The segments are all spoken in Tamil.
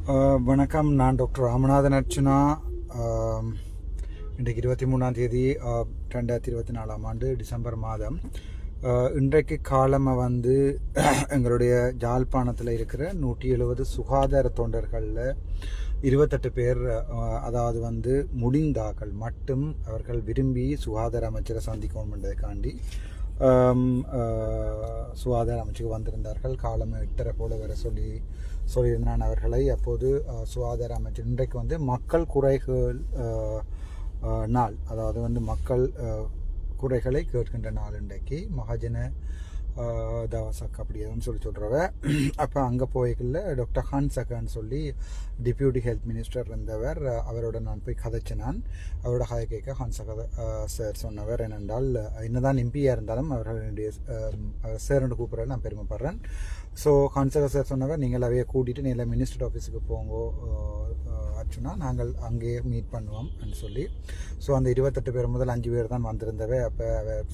வணக்கம். நான் டாக்டர் ராமநாதன் அர்ச்சுனா. இன்றைக்கு 23ஆம் தேதி 2024 டிசம்பர் மாதம். இன்றைக்கு காலமாக வந்து எங்களுடைய யாழ்ப்பாணத்தில் இருக்கிற 170 சுகாதார தொண்டர்களில் 28 பேர், அதாவது வந்து முடிந்தாக்கள் மட்டும் அவர்கள் விரும்பி சுகாதார அமைச்சரை சந்திக்கணுன்றதுக்காண்டி சுகாதார அமைச்சுக்கு வந்திருந்தார்கள். காலம் 8:30 போல வர சொல்லியிருந்தான் அவர்களை. அப்போது சுகாதார அமைச்சர் இன்றைக்கு வந்து மக்கள் குறைகள் நாள், அதாவது வந்து மக்கள் குறைகளை கேட்கின்ற நாள் இன்றைக்கு மகாஜன தவசக் அப்படி எதுன்னு சொல்கிறவ. அப்போ அங்கே போய்க்குள்ள டாக்டர் ஹன்சகான்னு சொல்லி டிப்யூட்டி ஹெல்த் மினிஸ்டர் இருந்தவர். அவரோட நான் போய் கதைச்சினான். அவரோட கதை கேட்க ஹன்சகா சார் சொன்னவர் என்னென்றால், என்னதான் எம்பியாக இருந்தாலும் அவர்களுடைய சார்னு கூப்பிட்றதுல நான் பெருமைப்படுறேன். ஸோ ஹன்சகா சார் சொன்னவர், நீங்கள் அவையை கூட்டிகிட்டு நேரில் மினிஸ்டர் ஆஃபீஸுக்கு போங்கோ ஆச்சுன்னா நாங்கள் அங்கேயே மீட் பண்ணுவோம் சொல்லி. ஸோ அந்த 28 பேர் முதல் 5 பேர் தான் வந்திருந்தவை. அப்போ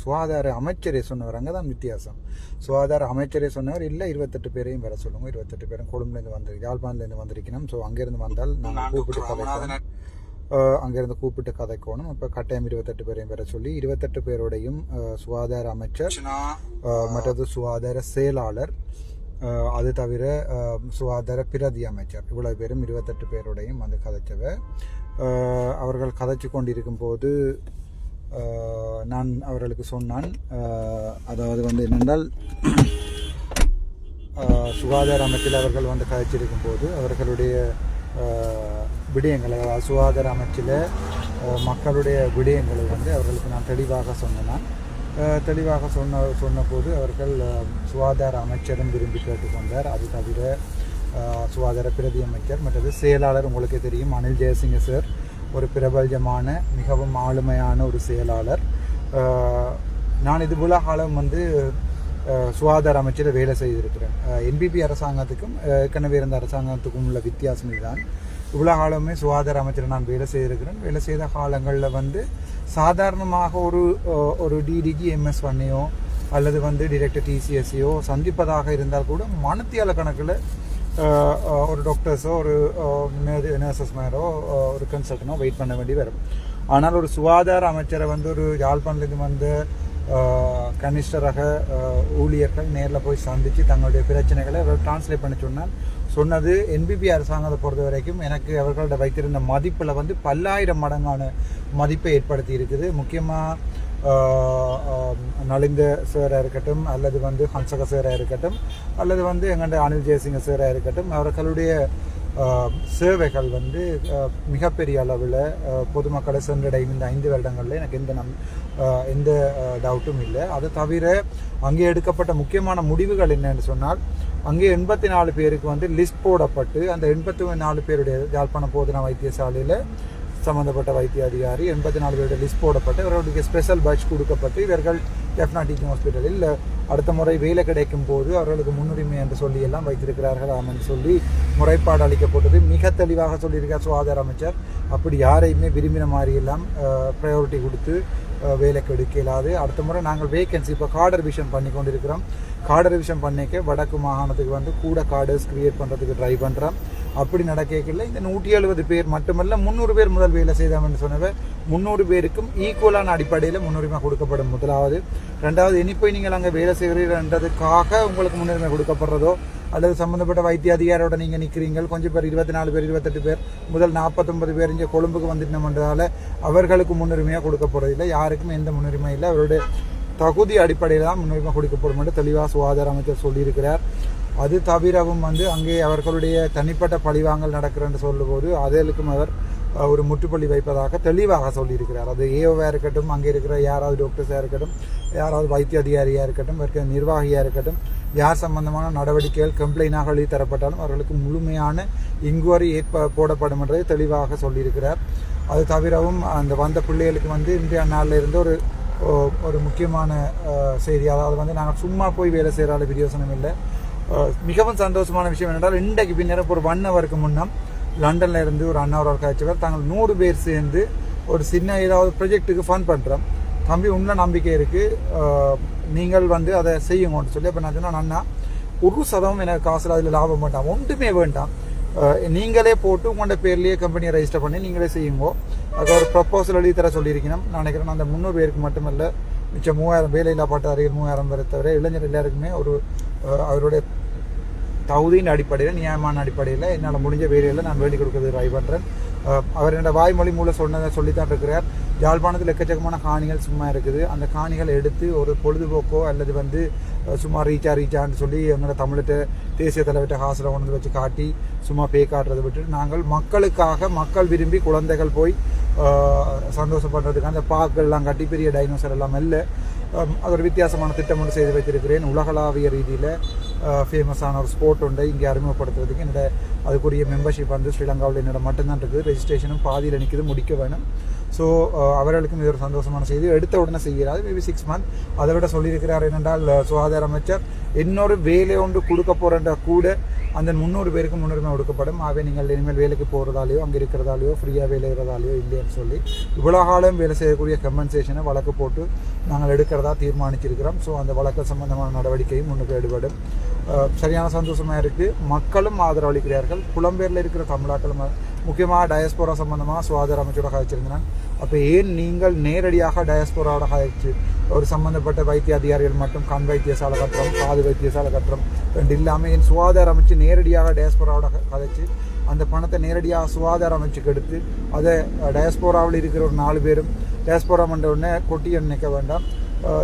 சுகாதார அமைச்சரே சொன்னவர், அங்கே தான் வித்தியாசம். சுகாதார அமைச்சரே சொன்னவர், இல்லை 28 பேரையும் வர சொல்லுங்க, 28 பேரும் கொழும்புலேருந்து வந்து யாழ்ப்பாணத்துலேருந்து வந்திருக்கணும். ஸோ அங்கேருந்து வந்தால் நாங்கள் அங்கேருந்து கூப்பிட்டு கதைக்கணும். அப்போ கட்டாயம் 28 பேரையும் வர சொல்லி 28 பேரோடையும் சுகாதார அமைச்சர், மற்றது சுகாதார செயலாளர், அது தவிர சுகாதார பிரதி அமைச்சர், இவ்வளோ பேரும் 28 பேரோடையும் வந்து கதைச்சவ. அவர்கள் கதைச்சு கொண்டிருக்கும் போது நான் அவர்களுக்கு சொன்னான், அதாவது வந்து என்னென்றால் சுகாதார அமைச்சில் அவர்கள் வந்து கதைச்சிருக்கும் போது அவர்களுடைய விடயங்களை, சுகாதார அமைச்சில் மக்களுடைய விடயங்களை வந்து அவர்களுக்கு நான் தெளிவாக சொன்னேன். தெளிவாக சொன்னபோது அவர்கள் சுகாதார அமைச்சரும் விரும்பி கேட்டுக்கொண்டார். அது தவிர சுகாதார பிரதி அமைச்சர் மற்றது செயலாளர், உங்களுக்கே தெரியும் அனில் ஜெயசிங்க சார், ஒரு பிரபல்யமான மிகவும் ஆளுமையான ஒரு செயலாளர். நான் இது போல காலம் வந்து சுகாதார அமைச்சரை வேலை செய்திருக்கிறேன். என்பிபி அரசாங்கத்துக்கும் ஏற்கனவே இருந்த அரசாங்கத்துக்கும் உள்ள வித்தியாசம் இதுதான். இவ்வளோ காலமே சுகாதார அமைச்சரை நான் வேலை செய்திருக்கிறேன். வேலை செய்த காலங்களில் வந்து சாதாரணமாக ஒரு டிடிஜி MS1ஐயோ அல்லது வந்து டிரெக்டர் TCSையோ சந்திப்பதாக இருந்தால் கூட மணித்தியால கணக்கில் ஒரு டாக்டர்ஸோ ஒரு நர்சஸ் மேரோ ஒரு கன்சல்டனோ வெயிட் பண்ண வேண்டி வரும். ஆனால் ஒரு சுகாதார அமைச்சரை வந்து ஒரு யாழ்ப்பாணத்துலேருந்து வந்து கனிஷ்டரக ஊழியர்கள் நேரில் போய் சந்தித்து தங்களுடைய பிரச்சனைகளை டிரான்ஸ்லேட் பண்ண சொன்னது என்பிபி அரசாங்கத்தை பொறுத்த வரைக்கும் எனக்கு அவர்களோட வைத்திருந்த மதிப்பில் வந்து 10,000 மடங்கான மதிப்பை ஏற்படுத்தி இருக்குது. முக்கியமாக நலிந்த சாராக இருக்கட்டும், அல்லது வந்து ஹன்சகா சாராக இருக்கட்டும், அல்லது வந்து எங்கள்ட அனில் ஜெயசிங்க சாராக இருக்கட்டும், அவர்களுடைய சேவைகள் வந்து மிகப்பெரிய அளவில் பொதுமக்களை சென்றடையும் இந்த 5 வருடங்களில் எனக்கு எந்த டவுட்டும் இல்லை. அது தவிர அங்கே எடுக்கப்பட்ட முக்கியமான முடிவுகள் என்னன்னு சொன்னால், அங்கே 84 பேருக்கு வந்து லிஸ்ட் போடப்பட்டு அந்த 84 பேருடைய யாழ்ப்பாணம் போதனா வைத்தியசாலையில் சம்மந்தப்பட்ட வைத்திய அதிகாரி 84 பேருடைய லிஸ்ட் போடப்பட்டு இவர்களுடைய ஸ்பெஷல் பேட்ச் கொடுக்கப்பட்டு இவர்கள் ஜெஃப்னா டீச்சிங் ஹாஸ்பிட்டலில் அடுத்த முறை வேலை கிடைக்கும் போது அவர்களுக்கு முன்னுரிமை என்று சொல்லி எல்லாம் வைத்திருக்கிறார்கள் என்று சொல்லி முறைப்பாடு அளிக்கப்பட்டது. மிக தெளிவாக சொல்லியிருக்கார் சுகாதார அமைச்சர். அப்படி யாரையுமே விரும்பின மாதிரி எல்லாம் ப்ரையாரிட்டி கொடுத்து வேலைக்கு எடுக்க இயலாது. அடுத்த முறை நாங்கள் வேகன்சி இப்போ கார்டர் ரிவிஷன் பண்ணி கொண்டிருக்கிறோம். கார்டர் ரிவிஷன் பண்ணிக்க வடக்கு மாகாணத்துக்கு வந்து கூட கார்டர்ஸ் கிரியேட் பண்ணுறதுக்கு ட்ரை பண்ணுறோம். அப்படி நடக்கல இந்த 170 பேர் மட்டுமல்ல 300 பேர் முதல் வேலை செய்தாமல் சொன்னவ 300 பேருக்கும் ஈக்குவலான அடிப்படையில் முன்னுரிமை கொடுக்கப்படும். முதலாவது. ரெண்டாவது, இனி போய் நீங்கள் அங்கே வேலை செய்கிறீர்கள்ன்றதுக்காக உங்களுக்கு முன்னுரிமை கொடுக்கப்படுறதோ அல்லது சம்மந்தப்பட்ட வைத்திய அதிகாரியோட நீங்கள் நிற்கிறீங்கள், கொஞ்சம் பேர் 24 பேர் 28 பேர் முதல் 49 பேர் இங்கே கொழும்புக்கு வந்துட்டோம்ன்றதால அவர்களுக்கு முன்னுரிமையாக கொடுக்கப்படுறதில்லை. யாருக்கும் எந்த முன்னுரிமை இல்லை. அவருடைய தகுதி அடிப்படையில் தான் முன்னுரிமை கொடுக்கப்படும் என்று தெளிவாக சுகாதார அமைச்சர் சொல்லியிருக்கிறார். அது தவிரவும் வந்து அங்கே அவர்களுடைய தனிப்பட்ட பழிவாங்கல் நடக்கிறன்னு சொல்லும்போது அதற்கும் அவர் ஒரு முற்றுப்புள்ளி வைப்பதாக தெளிவாக சொல்லியிருக்கிறார். அது ஏஓவாக இருக்கட்டும், அங்கே இருக்கிற யாராவது டாக்டர்ஸாக இருக்கட்டும், யாராவது வைத்திய அதிகாரியாக இருக்கட்டும், இருக்கிற நிர்வாகியாக இருக்கட்டும், யார் சம்பந்தமான நடவடிக்கைகள் கம்ப்ளைண்டாக எழுதி தரப்பட்டாலும் அவர்களுக்கு முழுமையான இன்குவரி போடப்படும் என்றதை தெளிவாக சொல்லியிருக்கிறார். அது தவிரவும் அந்த வந்த பிள்ளைகளுக்கு வந்து இந்தியா நாளில் இருந்து ஒரு முக்கியமான செய்தி, அதாவது வந்து நாங்கள் சும்மா போய் வேலை செய்கிறால பிரியோசனம் இல்லை. மிகவும் சந்தோஷமான விஷயம் என்னென்றால், இன்றைக்கு பின்னர் ஒரு 1 ஹவருக்கு முன்னம் லண்டனில் இருந்து ஒரு அண்ணாவரால் காய்ச்சவர் தாங்கள் 100 பேர் சேர்ந்து ஒரு சின்ன ஏதாவது ப்ரொஜெக்டுக்கு ஃபண்ட் பண்ணுறோம். தம்பி உள்ள நம்பிக்கை இருக்குது, நீங்கள் வந்து அதை செய்யுங்கன்னு சொல்லி. அப்போ நான் சொன்னேன், அண்ணா 1% எனக்கு காசில் அதில் லாபம் வேண்டாம், ஒன்றுமே வேண்டாம், நீங்களே போட்டு உங்களோட பேர்லேயே கம்பெனியை ரெஜிஸ்டர் பண்ணி நீங்களே செய்யுங்கோ. அது ஒரு ப்ரப்போசல் எழுதி தர சொல்லியிருக்கணும். நான் நினைக்கிறேன் அந்த 300 பேருக்கு மட்டுமல்ல, மிச்சம் 3000 வேலையில்லா பட்டதாரிகள் 3000 பேரை தவிர இளைஞர் எல்லாருக்குமே ஒரு அவருடைய தகுதியின் அடிப்படையில், நியாயமான அடிப்படையில் என்னால் முடிஞ்ச வேலையில் நான் வேண்டி கொடுக்கறது ட்ரை பண்ணுறேன். அவர் என்னோட வாய்மொழி மூலம் சொல்லித்தான் இருக்கிறார். யாழ்ப்பாணத்தில் எக்கச்சக்கமான காணிகள் சும்மா இருக்குது. அந்த காணிகளை எடுத்து ஒரு பொழுதுபோக்கோ அல்லது வந்து சும்மா ரீச்சான்னு சொல்லி எங்களோட தமிழ்கிட்ட தேசிய தலைவர்கிட்ட ஹாசில் கொண்டு வச்சு காட்டி சும்மா பே காட்டுறதை விட்டுட்டு நாங்கள் மக்களுக்காக, மக்கள் விரும்பி குழந்தைகள் போய் சந்தோஷப்படுறதுக்கு அந்த பார்க்கெல்லாம் கட்டி பெரிய டைனோசர் எல்லாம் இல்லை. அது ஒரு வித்தியாசமான திட்டம் ஒன்று செய்து வைத்திருக்கிறேன். உலகளாவிய ரீதியில் ஃபேமஸான ஒரு ஸ்போர்ட் ஒன்றை இங்கே அறிமுகப்படுத்துறதுக்கு என்னோட அதுக்குரிய மெம்பர்ஷிப் வந்து ஸ்ரீலங்காவில் என்னோட மட்டும்தான் இருக்குது. ரெஜிஸ்ட்ரேஷனும் பாதியில் நிற்கிது, முடிக்க வேணும். ஸோ அவர்களுக்கும் இது ஒரு சந்தோஷமான செய்தி. எடுத்த உடனே செய்கிறார், மேபி 6 months. அதை விட சொல்லியிருக்கிறார் என்னென்றால் சுகாதார அமைச்சர் இன்னொரு வேலை ஒன்று கொடுக்க போகிறன்ற கூட அந்த 300 பேருக்கு முன்னுரிமை கொடுக்கப்படும். ஆகவே நீங்கள் இனிமேல் வேலைக்கு போகிறதாலேயோ அங்கே இருக்கிறதாலேயோ ஃப்ரீயாக வேலை இருக்கிறதாலேயோ இல்லைன்னு சொல்லி இவ்வளோ காலம் வேலை செய்யக்கூடிய கம்பன்சேஷனை வழக்கு போட்டு நாங்கள் எடுக்கிறதா தீர்மானிச்சிருக்கிறோம். ஸோ அந்த வழக்கு சம்பந்தமான நடவடிக்கையும் முன்னுக்கு எடுபடும். சரியான சந்தோஷமாக இருக்குது. மக்களும் ஆதரவளிக்கிறார்கள். புலம்பெயரில் இருக்கிற தமிழாக்களும், முக்கியமாக டயஸ்போரா சம்பந்தமாக சுகாதார அமைச்சரோட கதைச்சிருந்தேன். அப்போ ஏன் நீங்கள் நேரடியாக டயஸ்போராவோட கதைச்சு ஒரு சம்பந்தப்பட்ட வைத்திய அதிகாரிகள் மட்டும் கண் வைத்தியசாலை கட்டுறோம், காது வைத்தியசாலை கட்டுறோம் ரெண்டு இல்லாமல் என் சுகாதார அமைச்சு நேரடியாக டயஸ்போராவோட கதைச்சு அந்த பணத்தை நேரடியாக சுகாதார அமைச்சுக்கு எடுத்து அதை டயஸ்போராவில் இருக்கிற ஒரு 4 பேரும் டயஸ்போரா மண்ட உடனே கொட்டியை நினைக்க வேண்டாம்,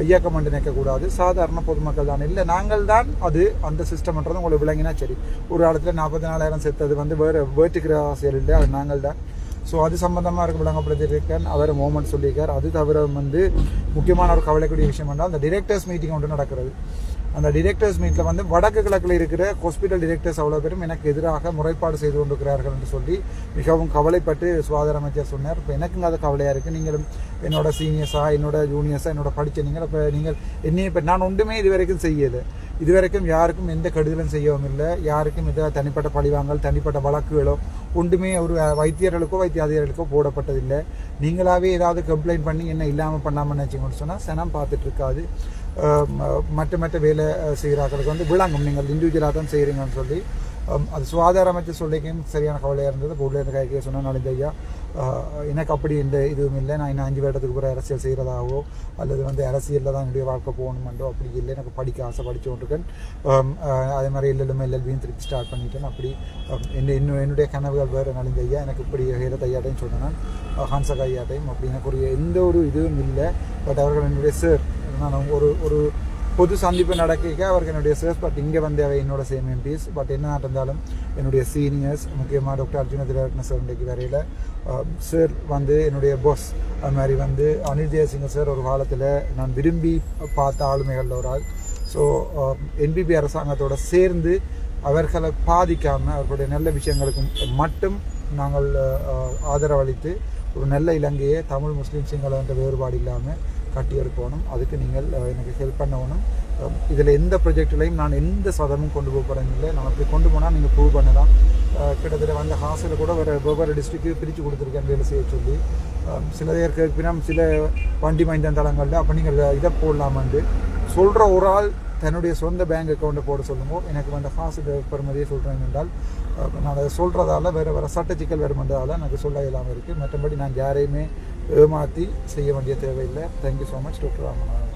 இயக்கம் மண்டு நினைக்கக்கூடாது, சாதாரண பொதுமக்கள் தான் இல்லை, நாங்கள் தான் அது அந்த சிஸ்டம்ன்றது உங்களுக்கு விளங்கினா சரி. ஒரு காலத்தில் 44,000 செத்தது வந்து வேட்டுக்கிற ஆசையில் இல்லை, அது நாங்கள் தான். ஸோ அது சம்பந்தமாக இருக்க விளங்கப்படுத்தியிருக்கேன். அவர் மோமெண்ட் சொல்லியிருக்கார். அது தவிர வந்து முக்கியமான ஒரு கவலைக்கூடிய விஷயம் என்றால் அந்த டிரெக்டர்ஸ் மீட்டிங் ஒன்று நடக்கிறது. அந்த டிரெக்டர்ஸ் மீட்டில் வந்து வடக்கு கிழக்கில் இருக்கிற ஹாஸ்பிட்டல் டிரெக்டர்ஸ் அவ்வளோ பேரும் எனக்கு எதிராக முறைப்பாடு செய்து கொண்டிருக்கிறார்கள் என்று சொல்லி மிகவும் கவலைப்பட்டு சுகாதார அமைச்சர் சொன்னார். இப்போ எனக்குங்க அது கவலையாக இருக்குது. நீங்களும் என்னோட சீனியர்ஸாக, என்னோட ஜூனியர்ஸாக, என்னோட படித்த நீங்கள் இப்போ நீங்கள் என்னையை இப்போ நான் ஒன்றுமே இது வரைக்கும் செய்யலை. இதுவரைக்கும் யாருக்கும் எந்த கெடுதலும் செய்யவும் இல்லை. யாருக்கும் இதில் தனிப்பட்ட பழிவாங்கல், தனிப்பட்ட வழக்குகளோ ஒன்றுமே ஒரு வைத்தியர்களுக்கோ வைத்திய அதிகாரிகளுக்கோ போடப்பட்டதில்லை. நீங்களாகவே ஏதாவது கம்ப்ளைண்ட் பண்ணி என்ன இல்லாமல் பண்ணாமல் நினச்சிங்கன்னு சொன்னால் சனம் பார்த்துட்டு இருக்காது. மற்ற வேலை செய்கிறார்களுக்கு வந்து விளங்கும் நீங்கள் இண்டிவிஜுவலாக தான் செய்கிறீங்கன்னு சொல்லி அது சுகாதார அமைச்சர் சொல்லிக்கும் சரியான கவலையாக இருந்தது. இப்போ உள்ள கைக்கே சொன்னால் நலிந்த ஐயா எனக்கு அப்படி எந்த இதுவும் இல்லை, நான் இன்னும் 5 வருடத்துக்கு பிறகு அரசியல் செய்கிறதாவோ அல்லது வந்து அரசியலில் தான் என்னுடைய வாழ்க்கை போகணுமெண்டோ அப்படி இல்லை. எனக்கு படிக்க ஆசை படித்து கொண்டிருக்கேன். அதே மாதிரி எல்எல்பியும் திருப்பி ஸ்டார்ட் பண்ணிட்டேன். அப்படி என்னுடைய கனவுகள் வேறு நலிந்த ஐயா எனக்கு இப்படி ஹேரத் ஐயாட்டையும் சொன்னேன், ஹன்சக் ஐயாட்டையும் அப்படி எனக்கு ஒரு எந்த ஒரு இதுவும் இல்லை. பட் அவர்கள் என்னுடைய சார், நான் ஒரு பொது சந்திப்பு நடக்க அவருக்கு என்னுடைய சேர்ஸ். பட் இங்கே வந்து அவை என்னோட சேம் எம்பிஸ். பட் என்ன இருந்தாலும் என்னுடைய சீனியர்ஸ், முக்கியமாக டாக்டர் அர்ஜுன திலகரட்ன சார் இன்றைக்கு வரையில் சார் வந்து என்னுடைய பாஸ். அது மாதிரி வந்து அனில் ஜெயசிங்க சார் ஒரு காலத்தில் நான் விரும்பி பார்த்த ஆளுமைகளில் ஒரு ஆள். ஸோ என்பிபி அரசாங்கத்தோடு சேர்ந்து அவர்களை பாதிக்காமல் அவர்களுடைய நல்ல விஷயங்களுக்கு மட்டும் நாங்கள் ஆதரவளித்து ஒரு நல்ல இலங்கையை தமிழ் முஸ்லீம் சிங்கள என்ற வேறுபாடு இல்லாமல் கட்டியெடுக்கணும். அதுக்கு நீங்கள் எனக்கு ஹெல்ப் பண்ணணும். இதில் எந்த ப்ரொஜெக்ட்லையும் நான் எந்த சதமும் கொண்டு போக போகிறேன் இல்லை. நான் அப்படி கொண்டு போனால் நீங்கள் ப்ரூவ் பண்ணலாம். கிட்டத்தட்ட வந்து ஹாஸ்டலில் கூட வெவ்வேறு டிஸ்ட்ரிக்ட்டு பிரித்து கொடுத்துருக்கேன் வேலை செய்ய சொல்லி. சில பேர் கேட்பினா சில வண்டி மைந்தன் தளங்களில் அப்போ நீங்கள் இதை போடலாமான்னு சொல்கிற ஒரு ஆள் தன்னுடைய சொந்த பேங்க் அக்கௌண்ட்டை போட சொல்லுங்கள். எனக்கு வந்து காசு பெறுமதியை சொல்கிறேன் என்றால் நான் அதை சொல்கிறதால வேறு சட்ட சிக்கல் வருமென்றதால எனக்கு சொல்ல இல்லாமல் இருக்குது. மற்றபடி நான் யாரையுமே ஏமாற்றி செய்ய வேண்டிய தேவையில்லை. Thank you so much doctor Ramanathan.